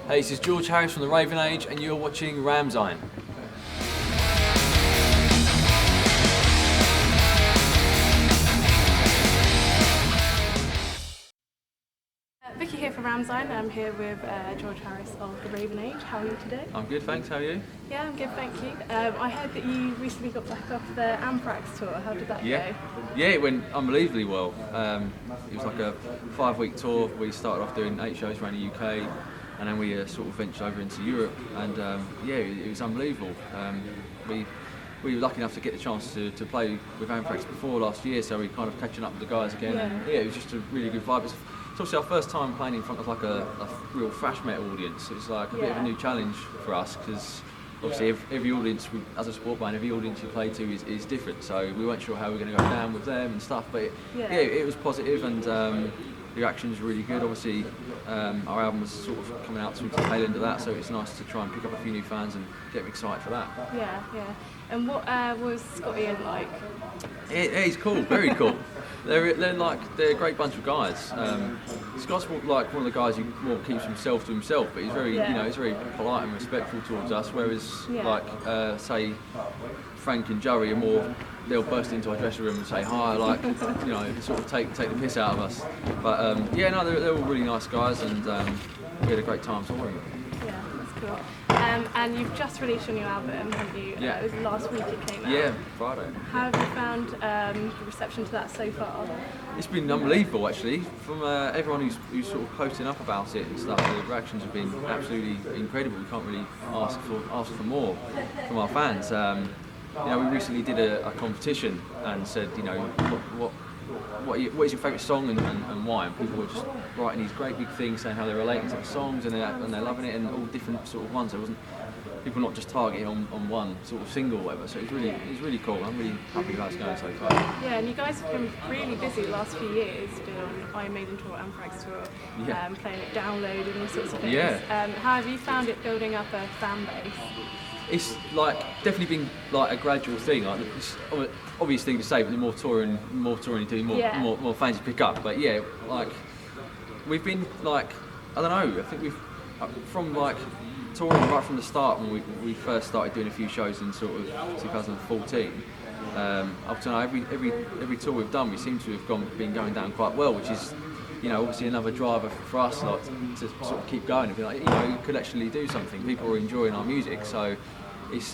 Hey, this is George Harris from the Raven Age, and you're watching Ramsine. Vicky here from Ramsine. I'm here with George Harris of the Raven Age. How are you today? I'm good, thanks. How are you? Yeah, I'm good, thank you. I heard that you recently got back off the Anthrax tour. How did that go? Yeah, it went unbelievably well. It was like a 5-week tour. We started off doing 8 shows around the UK, and then we sort of ventured over into Europe, and it was unbelievable. We were lucky enough to get the chance to play with Anthrax before last year, so we're kind of catching up with the guys again. Yeah. And it was just a really good vibe. It's obviously our first time playing in front of like a real thrash metal audience. It's like a bit of a new challenge for us, because obviously every audience, as a sport band, every audience you play to is different. So we weren't sure how we were going to go down with them and stuff, but it was positive, and the reaction was really good. Obviously our album was sort of coming out towards the tail end of that, so it's nice to try and pick up a few new fans and get them excited for that. Yeah. And what was Scott Ian like? He's cool, very cool. They're a great bunch of guys. Scott's like one of the guys who more keeps himself to himself, but he's very he's very polite and respectful towards us. Whereas say Frank and Joey are more, they'll burst into our dressing room and say hi, sort of take the piss out of us. But they're all really nice guys, and we had a great time touring them. Yeah, that's cool. And you've just released your new album, haven't you? Yeah. It was last week it came out. Yeah, Friday. How have you found the reception to that so far? It's been unbelievable, actually. From everyone who's sort of posting up about it and stuff, the reactions have been absolutely incredible. We can't really ask for more from our fans. We recently did a competition and said, what is your favourite song and why? And people were just writing these great big things saying how they're relating to the songs and they're loving it, and all different sort of ones. There wasn't people not just targeting on one sort of single or whatever. So it's really cool. I'm really happy with how it's going so far. Yeah, and you guys have been really busy the last few years, been on Iron Maiden tour, Anthrax tour, playing it download and all sorts of things. Yeah. How have you found it building up a fan base? It's definitely been a gradual thing. It's obvious thing to say, but the more touring you do, more fans you pick up. But we've been I don't know. I think we've from touring right from the start when we first started doing a few shows in sort of 2014. Up to now, every tour we've done, we seem to have been going down quite well, which is obviously another driver for us to sort of keep going and be you could actually do something. People are enjoying our music, so it's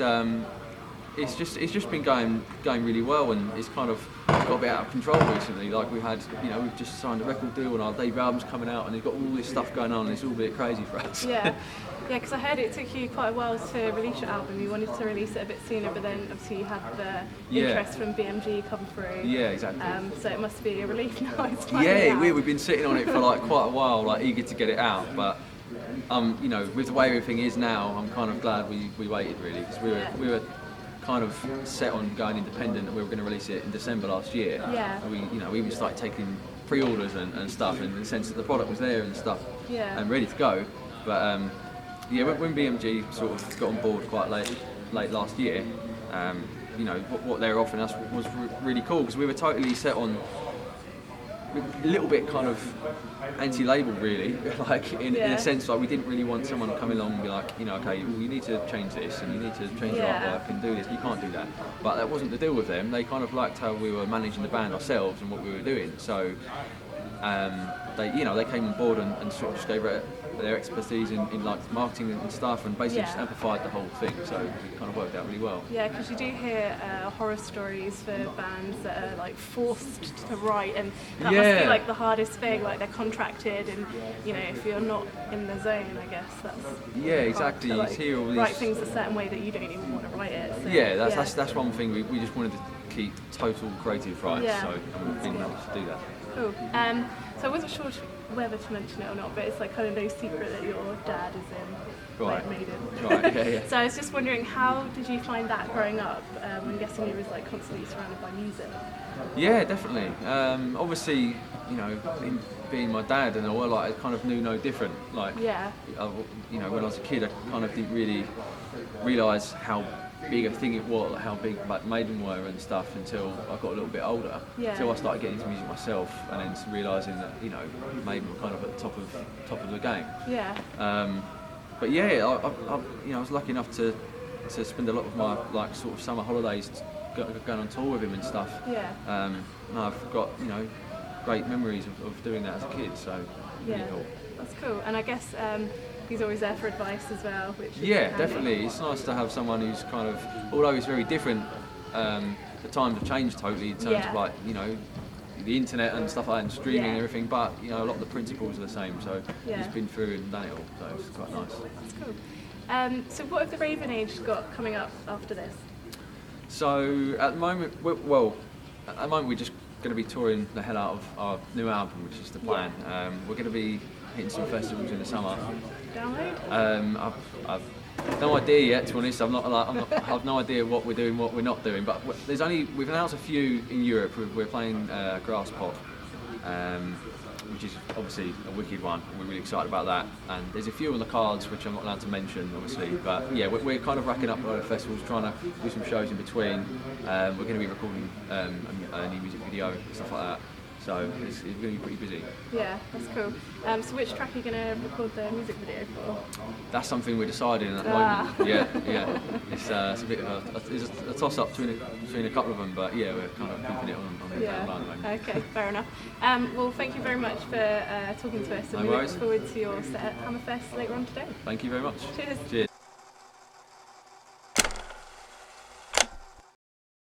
just been going really well, and it's kind of got a bit out of control recently. We've just signed a record deal, and our debut album's coming out, and they've got all this stuff going on, and it's all a bit crazy for us. Yeah, because I heard it took you quite a while to release your album. You wanted to release it a bit sooner, but then obviously you had the interest from BMG come through. Yeah, exactly. So it must be a relief now. It's finally out. We've been sitting on it for quite a while, eager to get it out, but with the way everything is now, I'm kind of glad we waited, really, because we were kind of set on going independent, and we were going to release it in December last year. Yeah. And we even started taking pre-orders and stuff, in the sense that the product was there and stuff, and ready to go. But when BMG sort of got on board quite late last year, what they were offering us was really cool, because we were totally set on a little bit kind of anti-label, really, in a sense, we didn't really want someone to come along and be okay, well, you need to change this and you need to change your artwork and do this. You can't do that. But that wasn't the deal with them. They kind of liked how we were managing the band ourselves and what we were doing. So they came on board and sort of just gave it their expertise in marketing and stuff, and basically just amplified the whole thing. So it kind of worked out really well. Yeah, because you do hear horror stories for bands that are forced to write, and that must be the hardest thing. They're contracted, and if you're not in the zone, I guess that's exactly. To, you hear all these... write things a certain way that you don't even want to write it. So, that's one thing we just wanted to keep total creative rights. So we've been able to do that. Cool. So I wasn't sure whether to mention it or not, but it's kind of no secret that your dad is in Iron Maiden. Right, yeah. So I was just wondering, how did you find that growing up? I'm guessing he was constantly surrounded by music. Yeah, definitely. Obviously, being my dad and all, I kind of knew no different. When I was a kid, I kind of didn't really realise how big a thing it was, how big Maiden were and stuff, until I got a little bit older. Until I started getting into music myself, and then realising that Maiden were kind of at the top of the game. but yeah, I was lucky enough to spend a lot of my like sort of summer holidays going on tour with him and stuff. Yeah. And I've got great memories of doing that as a kid. So really cool. That's cool. And I guess he's always there for advice as well, which is handy. Definitely. It's nice to have someone who's kind of, although it's very different. The times have changed totally in terms of like the internet and stuff like that, and streaming and everything. But a lot of the principles are the same. So he's been through and done it all. So it's quite nice. That's cool. So what have the Raven Age got coming up after this? So at the moment, we're just going to be touring the hell out of our new album, which is the plan. We're going to be hitting some festivals in the summer. Download? I've no idea yet, to be honest. I've no idea what we're doing, what we're not doing. But we've announced a few in Europe. We're playing Grass Pop, which is obviously a wicked one. We're really excited about that. And there's a few on the cards which I'm not allowed to mention, obviously. But yeah, we're kind of racking up a lot of festivals, trying to do some shows in between. We're going to be recording a new music video, stuff like that. So it's going to be pretty busy. Yeah, that's cool. So which track are you going to record the music video for? That's something we're deciding at the moment. Yeah. It's a bit of a toss-up between a couple of them, but yeah, we're kind of keeping it on the line at the moment. Okay, fair enough. Well, thank you very much for talking to us, and we look forward to your set at Hammerfest later on today. Thank you very much. Cheers. Cheers.